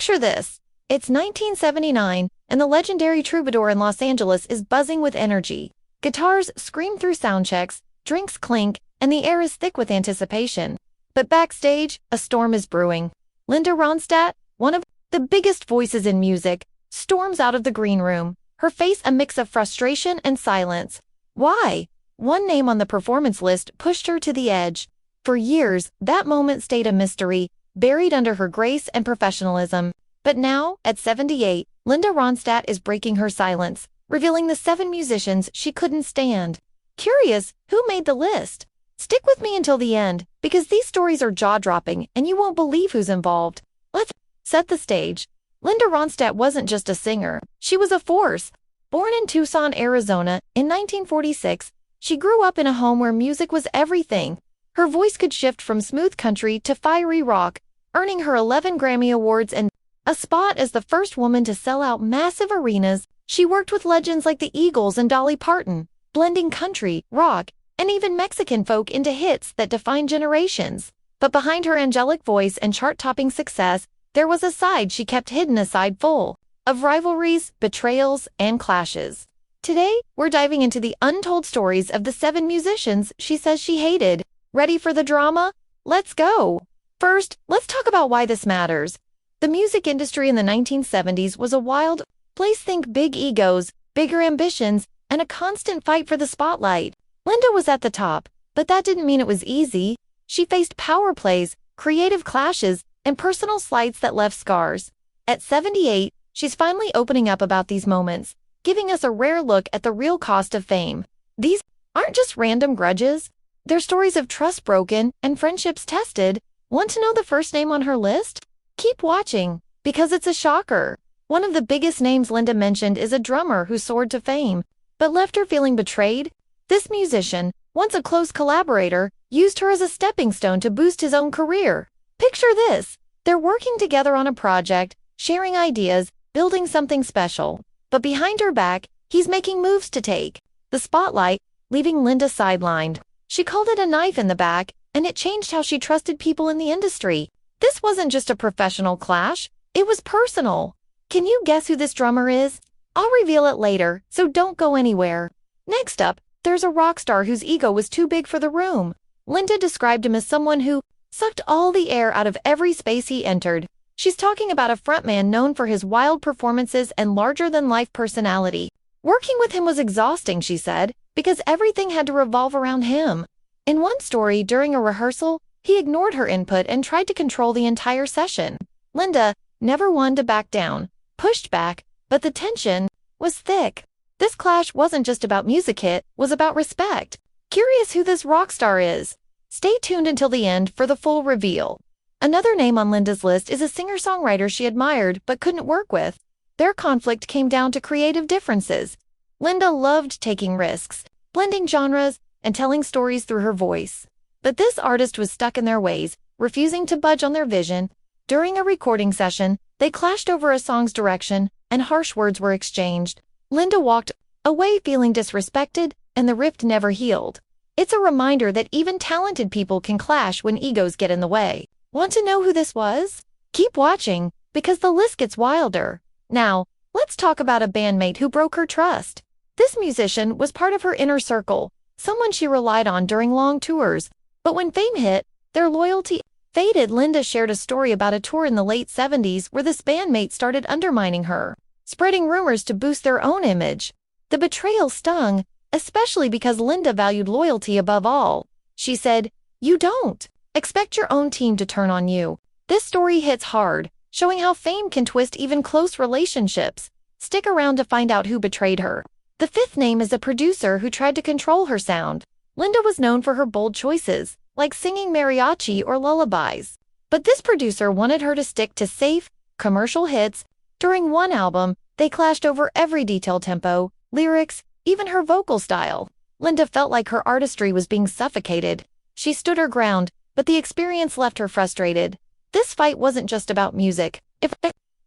Picture this. It's 1979, and the legendary troubadour in Los Angeles is buzzing with energy. Guitars scream through sound checks, drinks clink, and the air is thick with anticipation. But backstage, a storm is brewing. Linda Ronstadt, one of the biggest voices in music, storms out of the green room, her face a mix of frustration and silence. Why? One name on the performance list pushed her to the edge. For years, that moment stayed a mystery, buried under her grace and professionalism. But now, at 78, Linda Ronstadt is breaking her silence, revealing the 7 musicians she couldn't stand. Curious, who made the list? Stick with me until the end, because these stories are jaw-dropping and you won't believe who's involved. Let's set the stage. Linda Ronstadt wasn't just a singer, she was a force. Born in Tucson, Arizona, in 1946, she grew up in a home where music was everything. Her voice could shift from smooth country to fiery rock, earning her 11 Grammy Awards and a spot as the first woman to sell out massive arenas. She worked with legends like the Eagles and Dolly Parton, blending country, rock, and even Mexican folk into hits that defined generations. But behind her angelic voice and chart-topping success, there was a side she kept hidden, a side full of rivalries, betrayals, and clashes. Today, we're diving into the untold stories of the 7 musicians she says she hated. Ready for the drama? Let's go! First, let's talk about why this matters. The music industry in the 1970s was a wild place. Think big egos, bigger ambitions, and a constant fight for the spotlight. Linda was at the top, but that didn't mean it was easy. She faced power plays, creative clashes, and personal slights that left scars. At 78, she's finally opening up about these moments, giving us a rare look at the real cost of fame. These aren't just random grudges. They're stories of trust broken and friendships tested. Want to know the first name on her list? Keep watching, because it's a shocker. One of the biggest names Linda mentioned is a drummer who soared to fame, but left her feeling betrayed. This musician, once a close collaborator, used her as a stepping stone to boost his own career. Picture this. They're working together on a project, sharing ideas, building something special. But behind her back, he's making moves to take the spotlight, leaving Linda sidelined. She called it a knife in the back, and it changed how she trusted people in the industry. This wasn't just a professional clash, it was personal. Can you guess who this drummer is? I'll reveal it later, so don't go anywhere. Next up, there's a rock star whose ego was too big for the room. Linda described him as someone who sucked all the air out of every space he entered. She's talking about a frontman known for his wild performances and larger-than-life personality. Working with him was exhausting, she said, because everything had to revolve around him. In one story, during a rehearsal, he ignored her input and tried to control the entire session. Linda, never one to back down, pushed back, but the tension was thick. This clash wasn't just about music, it was about respect. Curious who this rock star is? Stay tuned until the end for the full reveal. Another name on Linda's list is a singer-songwriter she admired but couldn't work with. Their conflict came down to creative differences. Linda loved taking risks, blending genres, and telling stories through her voice. But this artist was stuck in their ways, refusing to budge on their vision. During a recording session, they clashed over a song's direction, and harsh words were exchanged. Linda walked away feeling disrespected, and the rift never healed. It's a reminder that even talented people can clash when egos get in the way. Want to know who this was? Keep watching, because the list gets wilder. Now, let's talk about a bandmate who broke her trust. This musician was part of her inner circle, someone she relied on during long tours. But when fame hit, their loyalty faded. Linda shared a story about a tour in the late 70s where this bandmate started undermining her, spreading rumors to boost their own image. The betrayal stung, especially because Linda valued loyalty above all. She said, "You don't expect your own team to turn on you." This story hits hard, showing how fame can twist even close relationships. Stick around to find out who betrayed her. The fifth name is a producer who tried to control her sound. Linda was known for her bold choices, like singing mariachi or lullabies. But this producer wanted her to stick to safe, commercial hits. During one album, they clashed over every detail: tempo, lyrics, even her vocal style. Linda felt like her artistry was being suffocated. She stood her ground, but the experience left her frustrated. This fight wasn't just about music. It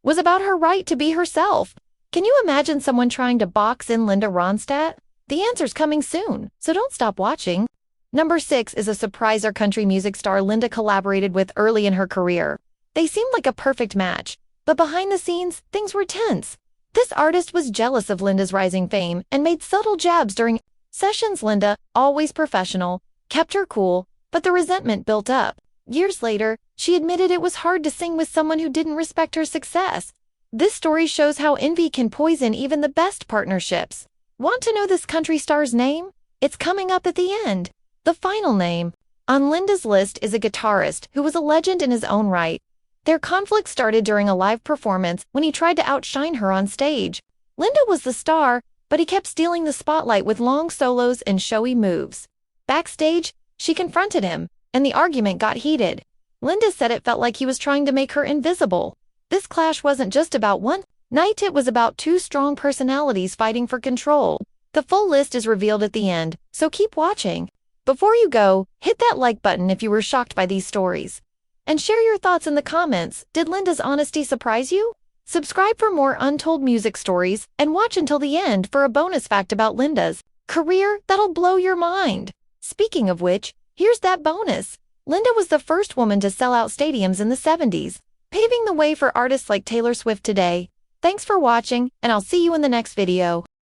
was about her right to be herself. Can you imagine someone trying to box in Linda Ronstadt? The answer's coming soon, so don't stop watching. Number 6 is a surpriser country music star Linda collaborated with early in her career. They seemed like a perfect match. But behind the scenes, things were tense. This artist was jealous of Linda's rising fame and made subtle jabs during sessions. Linda, always professional, kept her cool, but the resentment built up. Years later, she admitted it was hard to sing with someone who didn't respect her success. This story shows how envy can poison even the best partnerships. Want to know this country star's name? It's coming up at the end. The final name on Linda's list is a guitarist who was a legend in his own right. Their conflict started during a live performance when he tried to outshine her on stage. Linda was the star, but he kept stealing the spotlight with long solos and showy moves. Backstage, she confronted him, and the argument got heated. Linda said it felt like he was trying to make her invisible. This clash wasn't just about one night, it was about two strong personalities fighting for control. The full list is revealed at the end, so keep watching. Before you go, hit that like button if you were shocked by these stories. And share your thoughts in the comments. Did Linda's honesty surprise you? Subscribe for more untold music stories and watch until the end for a bonus fact about Linda's career that'll blow your mind. Speaking of which, here's that bonus. Linda was the first woman to sell out stadiums in the 70s, paving the way for artists like Taylor Swift today. Thanks for watching, and I'll see you in the next video.